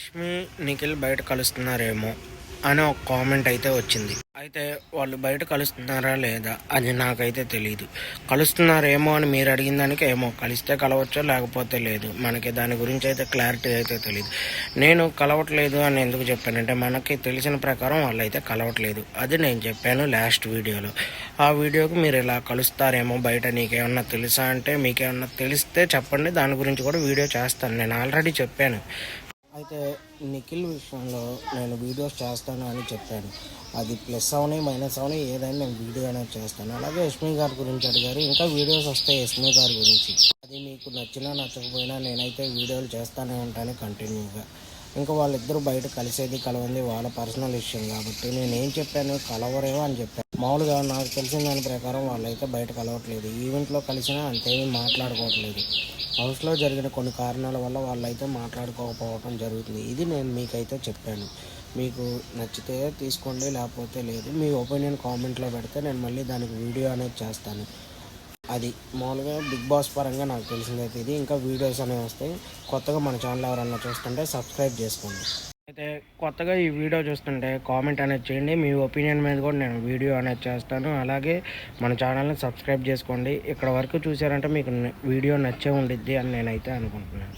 యష్మి, నిఖిల్ బయట కలుస్తున్నారేమో అని ఒక కామెంట్ అయితే వచ్చింది. అయితే వాళ్ళు బయట కలుస్తున్నారా లేదా అది నాకైతే తెలియదు. కలుస్తున్నారేమో అని మీరు అడిగిన దానికి ఏమో కలిస్తే కలవచ్చో లేకపోతే లేదు, మనకి దాని గురించి అయితే క్లారిటీ అయితే తెలియదు. నేను కలవట్లేదు అని ఎందుకు చెప్పానంటే మనకి తెలిసిన ప్రకారం వాళ్ళు అయితే కలవట్లేదు, అది నేను చెప్పాను లాస్ట్ వీడియోలో. ఆ వీడియోకి మీరు ఇలా కలుస్తారేమో బయట నీకేమన్నా తెలుసా అంటే మీకేమన్నా తెలిస్తే చెప్పండి, దాని గురించి కూడా వీడియో చేస్తాను. నేను ఆల్రెడీ చెప్పాను. అయితే నిఖిల్ విషయంలో నేను వీడియోస్ చేస్తాను అని చెప్పాను. అది ప్లస్ అవని మైనస్ అవని ఏదైనా నేను వీడియో అనేది చేస్తాను. అలాగే యష్మి గారి గురించి అడిగారు, ఇంకా వీడియోస్ వస్తాయి యష్మి గారి గురించి. అది మీకు నచ్చినా నచ్చకపోయినా నేనైతే వీడియోలు చేస్తూనే ఉంటాను కంటిన్యూగా. ఇంకా వాళ్ళిద్దరూ బయట కలిసేది కలవంది వాళ్ళ పర్సనల్ విషయం కాబట్టి నేనేం చెప్పాను, కలవరేమో అని చెప్పాను. మామూలుగా నాకు తెలిసిన దాని ప్రకారం వాళ్ళైతే బయట కలవట్లేదు, ఈవెంట్లో కలిసినా అంతేమీ మాట్లాడుకోవట్లేదు. హౌస్లో జరిగిన కొన్ని కారణాల వల్ల వాళ్ళైతే మాట్లాడుకోకపోవడం జరుగుతుంది. ఇది నేను మీకైతే చెప్పాను. మీకు నచ్చితే తీసుకోండి, లేకపోతే లేదు. మీ ఒపీనియన్ కామెంట్లో పెడితే నేను మళ్ళీ దానికి వీడియో అనేది చేస్తాను. అది మామూలుగా బిగ్ బాస్ పరంగా నాకు తెలిసిందైతే ఇది. ఇంకా వీడియోస్ అనేవి వస్తాయి. కొత్తగా మన ఛానల్ ఎవరన్నా చూస్తుంటే సబ్స్క్రైబ్ చేసుకోండి. అయితే కొత్తగా ఈ వీడియో చూస్తుంటే కామెంట్ అనేది చేయండి, మీ ఒపీనియన్ మీద కూడా నేను వీడియో అనేది చేస్తాను. అలాగే మన ఛానల్ని సబ్స్క్రైబ్ చేసుకోండి. ఇక్కడ వరకు చూసారంటే మీకు వీడియో నచ్చే ఉండిద్ది అని నేనైతే అనుకుంటున్నాను.